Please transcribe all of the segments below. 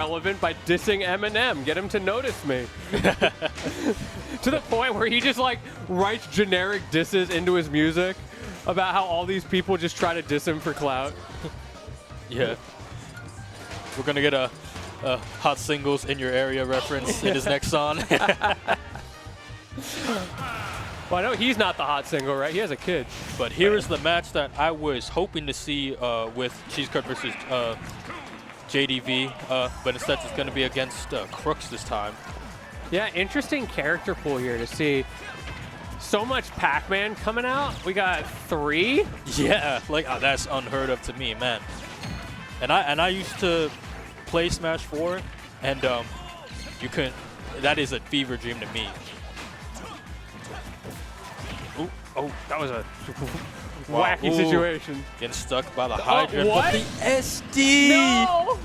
relevant by dissing Eminem. Get him to notice me. To the point where he just like writes generic disses into his music about how all these people just try to diss him for clout. Yeah. We're going to get a hot singles in your area reference in his next song. Well, I know he's not the hot single, right? He has a kid. But here is the match that I was hoping to see with CheeseKerd versus JDV, but instead it's going to be against Crooks this time. Yeah, interesting character pool here to see. So much Pac-Man coming out. We got 3. Yeah, like that's unheard of to me, man. And I used to play Smash 4, and you couldn't. That is a fever dream to me. Ooh, oh, that was a wacky situation. Getting stuck by the hydrant. What? But the SD! No!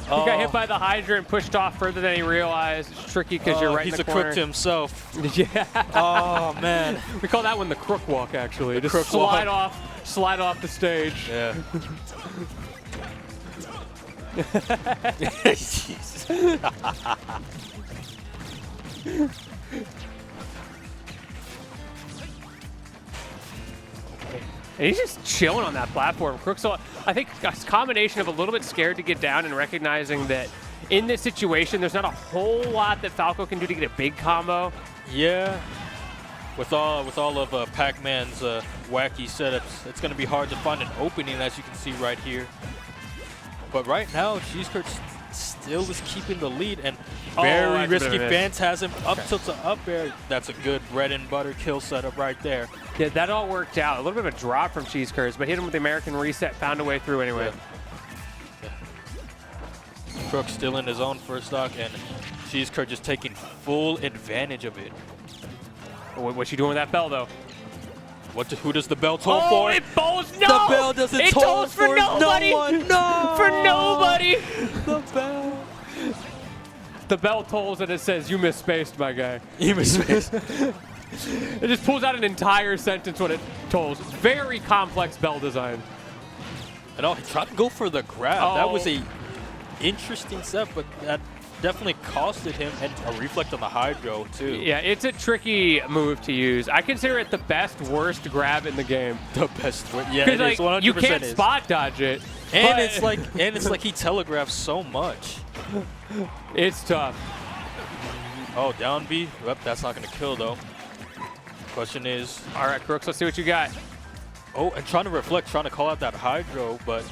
He got hit by the hydrant, pushed off further than he realized. It's tricky because you're right in the corner. He's a crook to himself. Yeah. Oh, man. We call that one the crook walk, actually. The Just crook slide walk. slide off the stage. Yeah. And he's just chilling on that platform. Crooks, I think a combination of a little bit scared to get down and recognizing that in this situation, there's not a whole lot that Falco can do to get a big combo. Yeah. With all of Pac-Man's wacky setups, it's going to be hard to find an opening, as you can see right here. But right now, CheeseKerd still is keeping the lead, and very risky Phantasm up tilt to up air. That's a good bread and butter kill setup right there. Yeah, that all worked out. A little bit of a drop from CheeseKerd, but hit him with the American reset, found a way through anyway. Yeah. Crooks still in his own first stock, and CheeseKerd just taking full advantage of it. What's she doing with that bell, though? Who does the bell toll for? It tolls, no! The bell doesn't it toll tolls for nobody! No one. No! For nobody! The bell. The bell tolls and it says, "You misspaced, my guy." You misspaced. It just pulls out an entire sentence when it tolls. Very complex bell design. And he tried to go for the grab. That was a interesting set, but that definitely costed him, and a reflect on the hydro too. Yeah, it's a tricky move to use. I consider it the best worst grab in the game. The best, yeah, it like, is 100%. You can't spot dodge it, and it's like he telegraphs so much. It's tough. Oh, down B. Yep, that's not gonna kill though. Question is, all right, Crooks, let's see what you got. Oh, and trying to reflect, trying to call out that hydro, but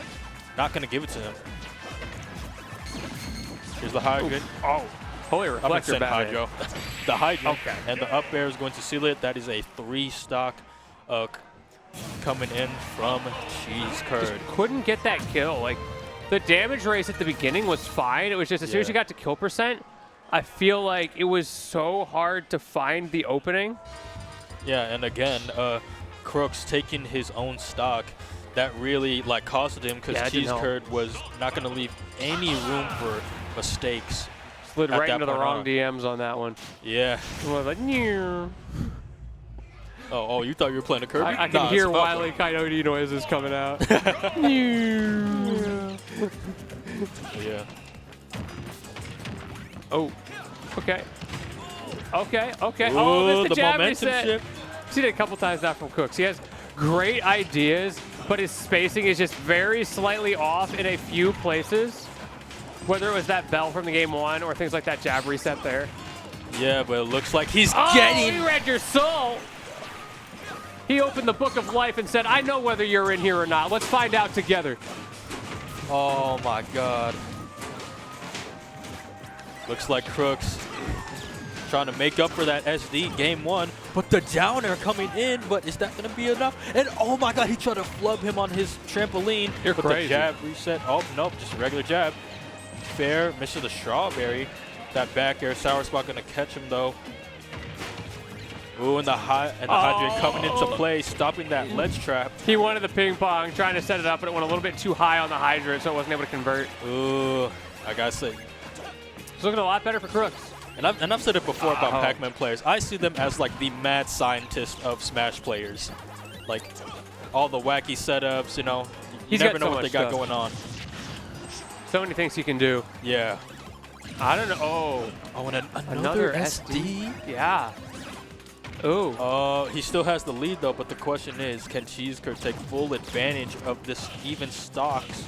not gonna give it to him. Here's the hydrant. Oh, holy reflector hydro. The hydrant, okay. And the up air is going to seal it. That is a 3 stock coming in from CheeseKerd. Just couldn't get that kill. Like, the damage race at the beginning was fine. It was just as soon as you got to kill percent, I feel like it was so hard to find the opening. Yeah, and again, Crooks taking his own stock. That really costed him, because CheeseKerd was not going to leave any room for mistakes. Slid right into the wrong DMs on that one. Yeah. Like, oh, you thought you were playing a Kirby? I can hear Wile E. Coyote noises coming out. Yeah. Oh, okay. Okay. Ooh, Oh, there's the jab momentum reset. shift. Seen it a couple times now from Crooks. He has great ideas, but his spacing is just very slightly off in a few places. Whether it was that bell from the game 1 or things like that jab reset there. Yeah, but it looks like he's he getting... read your soul. He opened the book of life and said, "I know whether you're in here or not. Let's find out together." Oh my God. Looks like Crooks trying to make up for that SD game 1, but the downer coming in, but is that going to be enough? And oh my God, he tried to flub him on his trampoline. You're but crazy. The jab reset. Oh, nope, just a regular jab. Fair, misses the strawberry. That back air sour spot going to catch him though. Ooh, and the hydrant coming into play, stopping that ledge trap. He wanted the ping pong, trying to set it up, but it went a little bit too high on the hydrant, so it wasn't able to convert. Ooh, I gotta say. It's looking a lot better for Crooks. And I've said it before about Pac-Man players. I see them as like the mad scientist of Smash players. Like all the wacky setups, you know. You never know what they got going on. So many things he can do. Yeah. I don't know. Oh, Oh, and another SD? Yeah. Ooh. He still has the lead, though, but the question is, can CheeseKerd take full advantage of this even stocks?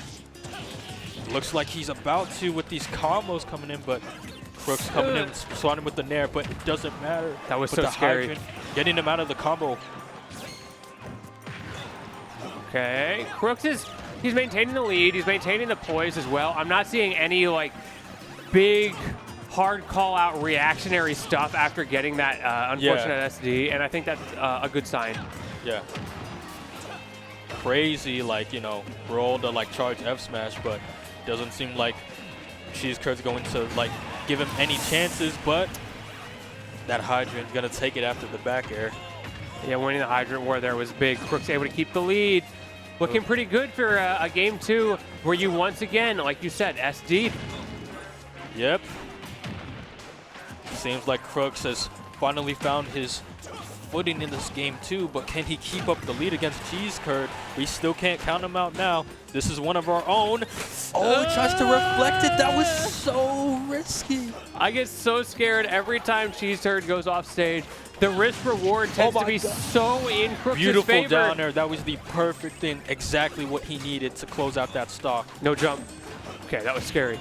Looks like he's about to with these combos coming in, but Crooks coming in, swatting with the nair, but it doesn't matter. That was But so the scary. hydrant, getting him out of the combo. Okay. Crooks he's maintaining the lead. He's maintaining the poise as well. I'm not seeing any like big hard call out reactionary stuff after getting that unfortunate SD, and I think that's a good sign. Yeah. Crazy, like, you know, roll to like charge F smash, but doesn't seem like CheeseKerd's going to like give him any chances, but that hydrant gonna take it after the back air. Yeah, winning the hydrant war there was big. Crooks able to keep the lead. Looking pretty good for a game 2 where you once again, like you said, SD. Yep. Seems like Crooks has finally found his footing in this game too, but can he keep up the lead against CheeseKerd? We still can't count him out now. This is one of our own. Oh, he tries to reflect it. That was so risky. I get so scared every time CheeseKerd goes off stage. The risk reward tends to be so in Crooks' Beautiful favor. down there. That was the perfect thing. Exactly what he needed to close out that stock. No jump. Okay, that was scary.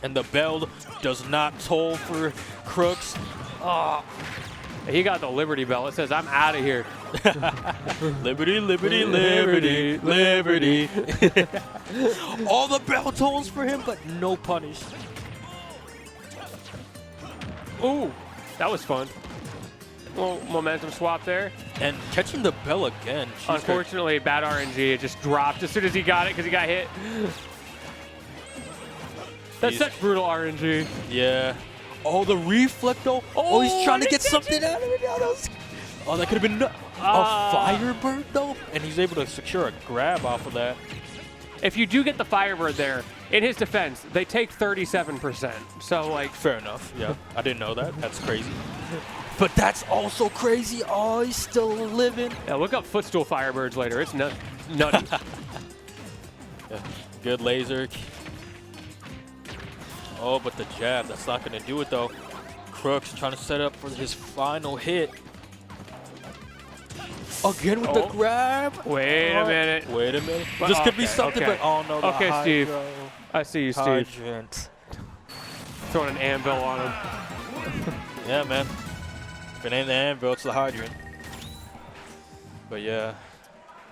And the bell does not toll for Crooks. Oh, he got the Liberty Bell. It says, I'm out of here. Liberty, liberty, liberty, liberty. All the bell tolls for him, but no punish. Ooh, that was fun. Little momentum swap there. And catching the bell again. Unfortunately, bad RNG. It just dropped as soon as he got it because he got hit. That's such brutal RNG. Yeah. Oh, the reflecto. Oh, he's trying to get something out of it. Oh, that could have been a Firebird, though. And he's able to secure a grab off of that. If you do get the Firebird there, in his defense, they take 37%. So, like... Fair enough. Yeah, I didn't know that. That's crazy. But that's also crazy. Oh, he's still living. Yeah, look up Footstool Firebirds later. It's nutty. Yeah, good laser. Oh, but the jab, that's not going to do it, though. Crooks trying to set up for his final hit. Again with the grab. Wait a minute. Wait a minute. This could be something, but oh, no. Okay, Steve. I see you, Steve. Hydrant. Throwing an anvil on him. Yeah, man. If it ain't the anvil, it's the hydrant. But, yeah.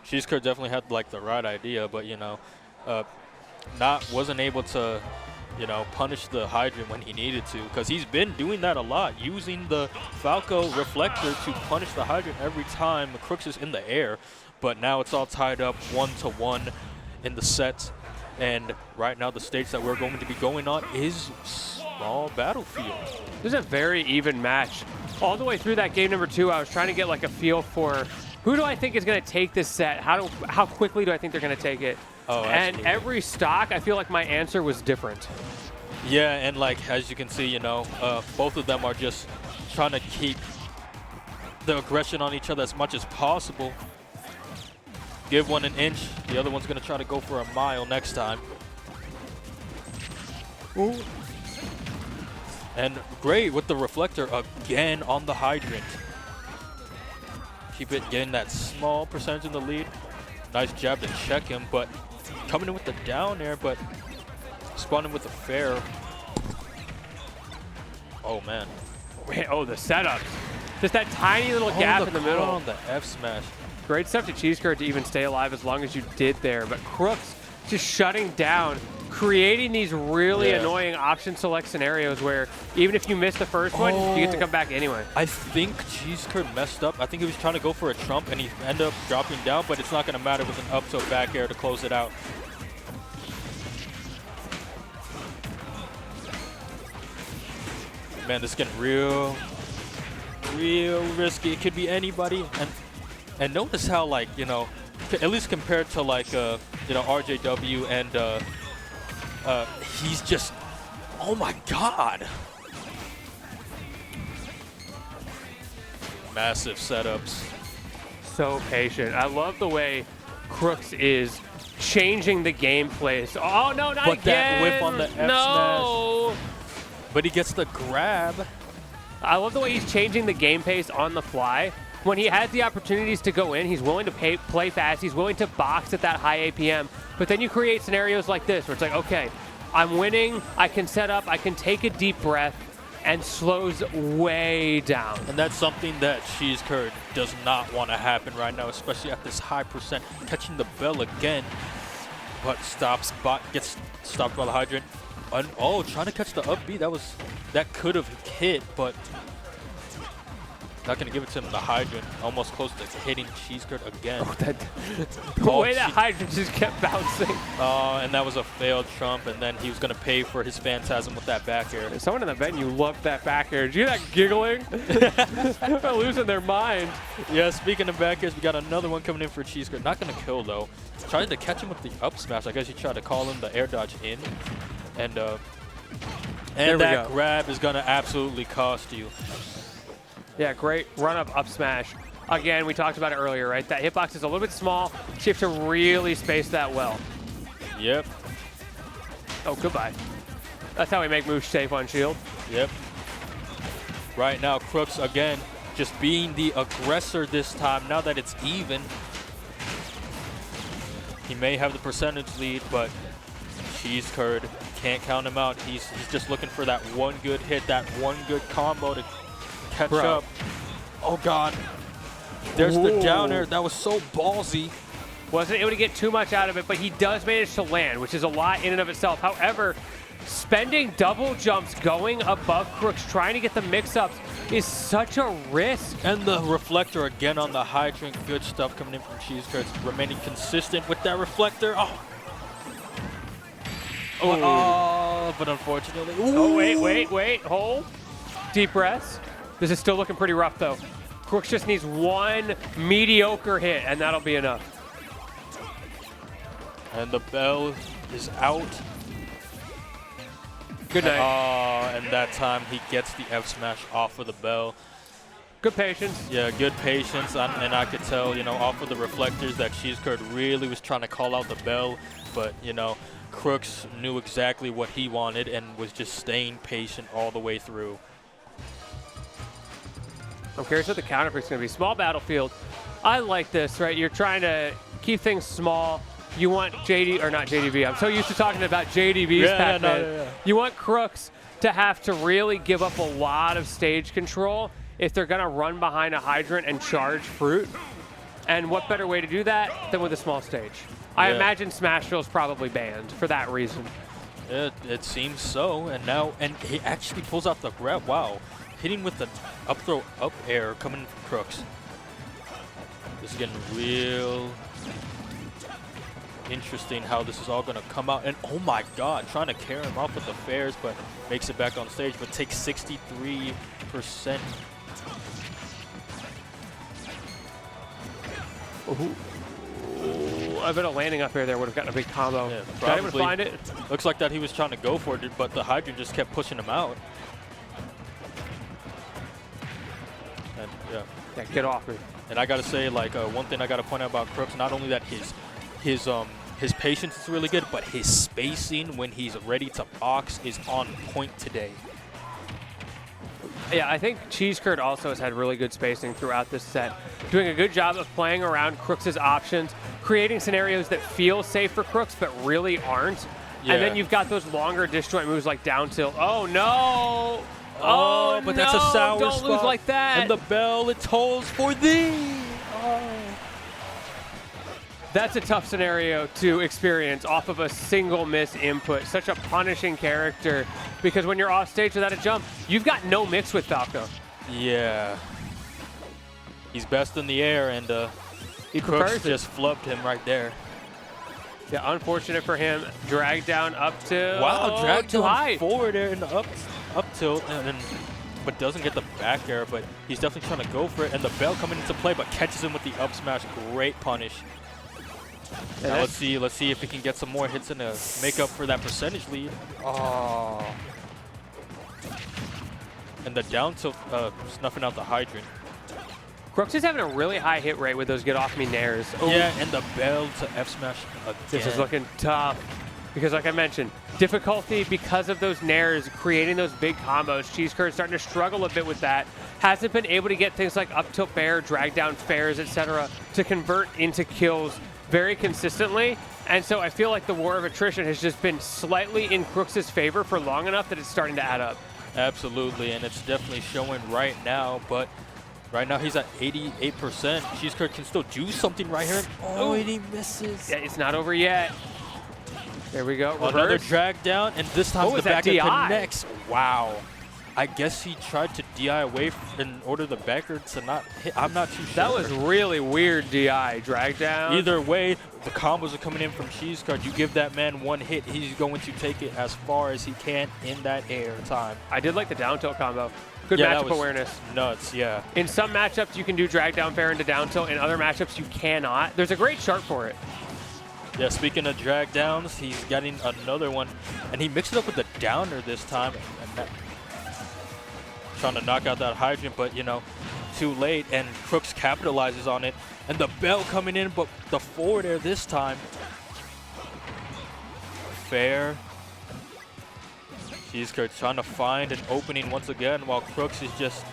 CheeseKerd definitely had, like, the right idea, but, you know, wasn't able to... you know, punish the hydrant when he needed to, because he's been doing that a lot, using the Falco reflector to punish the hydrant every time Crooks is in the air. But now it's all tied up 1-1 in the set, and right now the stage that we're going to be going on is small battlefield. This is a very even match. All the way through that game number 2, I was trying to get like a feel for who do I think is going to take this set? How quickly do I think they're going to take it? Oh, and every stock, I feel like my answer was different. Yeah, and like as you can see, you know, both of them are just trying to keep the aggression on each other as much as possible. Give one an inch, the other one's going to try to go for a mile next time. Ooh. And great with the reflector again on the hydrant. Keep it getting that small percentage in the lead. Nice jab to check him, but coming in with the down air, but spawning with the fair. Oh, man. Wait, oh, the setups. Just that tiny little gap in the middle. On the F smash. Great stuff to CheeseKerd to even stay alive as long as you did there. But Crooks just shutting down, creating these really annoying option select scenarios where even if you miss the first one, you get to come back anyway. I think CheeseKerd messed up. I think he was trying to go for a trump and he ended up dropping down, but it's not going to matter with an up tilt back air to close it out. Man, this is getting real risky. It could be anybody. And notice how, like, you know, at least compared to, like, you know, RJW and he's just, oh my God. Massive setups. So patient. I love the way Crooks is changing the gameplay. So, oh, no, not But again. that whip on the F no. smash. But he gets the grab. I love the way he's changing the game pace on the fly. When he has the opportunities to go in, he's willing to play fast. He's willing to box at that high APM. But then you create scenarios like this where it's like, okay, I'm winning. I can set up. I can take a deep breath, and slows way down. And that's something that CheeseKerd does not want to happen right now, especially at this high percent. Catching the bell again, but gets stopped by the hydrant. Oh, trying to catch the up B. That could have hit, but not going to give it to him. The hydrant almost close to hitting CheeseKerd again. The way that hydrant just kept bouncing. And that was a failed trump, and then he was going to pay for his phantasm with that back air. Someone in the venue loved that back air. Did you hear that giggling? They're losing their mind. Yeah, speaking of back airs, we got another one coming in for CheeseKerd. Not going to kill, though. Trying to catch him with the up smash. I guess you tried to call him the air dodge in. And that grab is going to absolutely cost you. Yeah, great run-up smash. Again, we talked about it earlier, right? That hitbox is a little bit small, so you have to really space that well. Yep. Oh, goodbye. That's how we make moves safe on shield. Yep. Right now, Crooks, again, just being the aggressor this time, now that it's even. He may have the percentage lead, but CheeseKerd can't count him out. He's just looking for that one good hit, that one good combo to catch up. Oh, God. There's the down air. That was so ballsy. Wasn't able to get too much out of it, but he does manage to land, which is a lot in and of itself. However, spending double jumps, going above Crooks, trying to get the mix-ups is such a risk. And the reflector again on the hydrant. Good stuff coming in from CheeseKerd. Remaining consistent with that reflector. Oh, but unfortunately. Oh, wait. Hold. Deep breaths. This is still looking pretty rough, though. Crooks just needs one mediocre hit, and that'll be enough. And the bell is out. Good night. And that time he gets the F smash off of the bell. Good patience. Yeah, good patience. And I could tell, off of the reflectors that CheeseKerd really was trying to call out the bell. But, Crooks knew exactly what he wanted and was just staying patient all the way through. I'm curious what the counterpick's going to be. Small battlefield. I like this, right? You're trying to keep things small. You want not JDB. I'm so used to talking about JDB's Pac-Man. You want Crooks to have to really give up a lot of stage control if they're going to run behind a hydrant and charge fruit. And what better way to do that than with a small stage? I imagine Smashville's probably banned for that reason. It seems so. And he actually pulls out the grab. Wow. Hitting with the up throw, up air coming from Crooks. This is getting real interesting how this is all going to come out. And oh my God, trying to carry him off with the fairs, but makes it back on stage, but takes 63%. I bet a landing up air there would have gotten a big combo. Yeah, Did anyone find it? Looks like that he was trying to go for it, but the hydrant just kept pushing him out. And Yeah, get off me. And I gotta say, one thing I gotta point out about Crooks, not only that his patience is really good, but his spacing when he's ready to box is on point today. Yeah, I think CheeseKerd also has had really good spacing throughout this set. Doing a good job of playing around Crooks' options, creating scenarios that feel safe for Crooks but really aren't. Yeah. And then you've got those longer disjoint moves like down tilt. Oh, no! Oh, but no, that's a sour don't spot. lose like that. And the bell, it tolls for thee. Oh. That's a tough scenario to experience off of a single miss input. Such a punishing character because when you're off stage without a jump, you've got no mix with Falco. Yeah. He's best in the air, and Crooks just flubbed him right there. Yeah, unfortunate for him. Dragged down up to dragged too high forward there in the up tilt, but doesn't get the back air, but he's definitely trying to go for it, and the bell coming into play, but catches him with the up smash. Great punish. Yeah, now let's see if he can get some more hits in to make up for that percentage lead. Oh. And the down tilt snuffing out the hydrant. Crooks is having a really high hit rate with those get off me nairs. Oh, Yeah, and the bell to F smash again. this is looking tough. Because like I mentioned, difficulty because of those nairs, creating those big combos. CheeseKerd starting to struggle a bit with that. Hasn't been able to get things like up tilt bear, drag down fairs, etc. to convert into kills very consistently. And so I feel like the war of attrition has just been slightly in Crooks' favor for long enough that it's starting to add up. Absolutely, and it's definitely showing right now, but right now he's at 88%. CheeseKerd can still do something right here. Oh, and he misses. Yeah, it's not over yet. There we go. Reverse. Another drag down, and this time the that backer DI? connects. Wow. I guess he tried to DI away in order the backer to not hit. I'm not too sure. That was really weird DI. Drag down. Either way, the combos are coming in from CheeseKerd. You give that man one hit, he's going to take it as far as he can in that air time. I did like the down tilt combo. Good Yeah, that matchup was awareness. Nuts, yeah. In some matchups, you can do drag down fair into down tilt. In other matchups, you cannot. There's a great chart for it. Yeah, speaking of drag downs, he's getting another one, and he mixed it up with the downer this time. And that, trying to knock out that hydrant, but you know, too late, and Crooks capitalizes on it. And the bell coming in, but the forward air this time. Fair. CheeseKerd trying to find an opening once again, while Crooks is just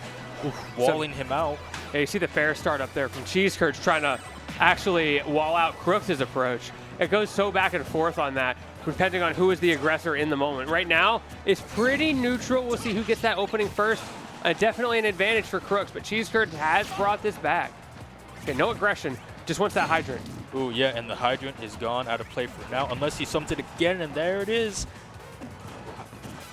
walling him out. Yeah, you see the fair start up there from CheeseKerd trying to actually wall out Crooks' approach. It goes so back and forth on that, depending on who is the aggressor in the moment. Right now, it's pretty neutral. We'll see who gets that opening first. Definitely an advantage for Crooks, but CheeseKerd has brought this back. Okay, no aggression, just wants that hydrant. Ooh, yeah, and the hydrant is gone out of play for now, unless he summoned it again, and there it is.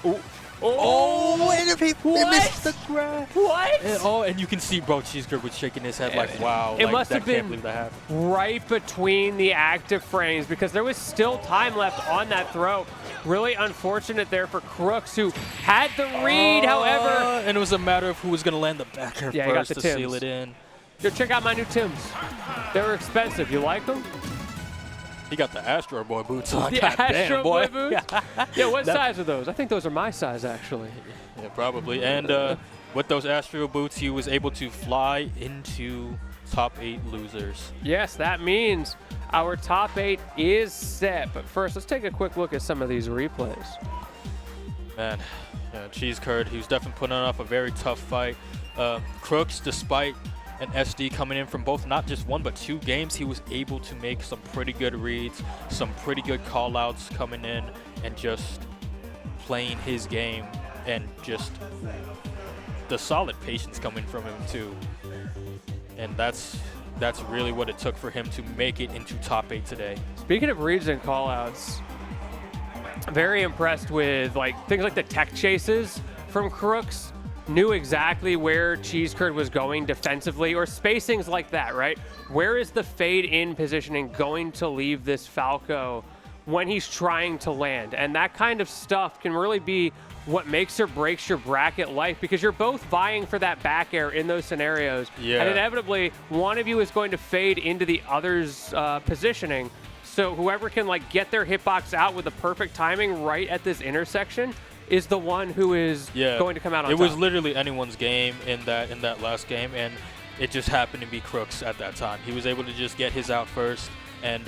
Ooh. Oh, and he missed the grab. What? And you can see, bro, CheeseKerd was shaking his head like, wow. It like, must have can't been believe that happened. right between the active frames because there was still time left on that throw. Really unfortunate there for Crooks, who had the read, however. And it was a matter of who was going to land the backer Yeah, he got first the to seal Tims. it in. Yo, check out my new Tims. They were expensive. You like them? He got the Astro Boy boots on. The God Astro damn, Boy boots? Yeah, what That- size are those? I think those are my size, actually. Yeah, probably. And with those Astro boots, he was able to fly into top 8 losers. Yes, that means our top 8 is set. But first, let's take a quick look at some of these replays. Man, yeah, CheeseKerd, he was definitely putting off a very tough fight. Crooks, despite an SD coming in from both, not just one, but 2 games, he was able to make some pretty good reads, some pretty good call-outs coming in, and just playing his game, and just the solid patience coming from him, too. And that's really what it took for him to make it into top 8 today. Speaking of reads and callouts, very impressed with things like the tech chases from Crooks. Knew exactly where CheeseKerd was going defensively, or spacings like that, right? Where is the fade in positioning going to leave this Falco when he's trying to land? And that kind of stuff can really be what makes or breaks your bracket life, because you're both vying for that back air in those scenarios. Yeah. And inevitably, one of you is going to fade into the other's positioning. So whoever can get their hitbox out with the perfect timing right at this intersection is the one who is going to come out on top. It was literally anyone's game in that last game, and it just happened to be Crooks at that time. He was able to just get his out first, and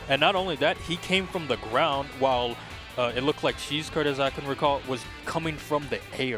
not only that, he came from the ground while it looked like CheeseKerd, as I can recall, was coming from the air.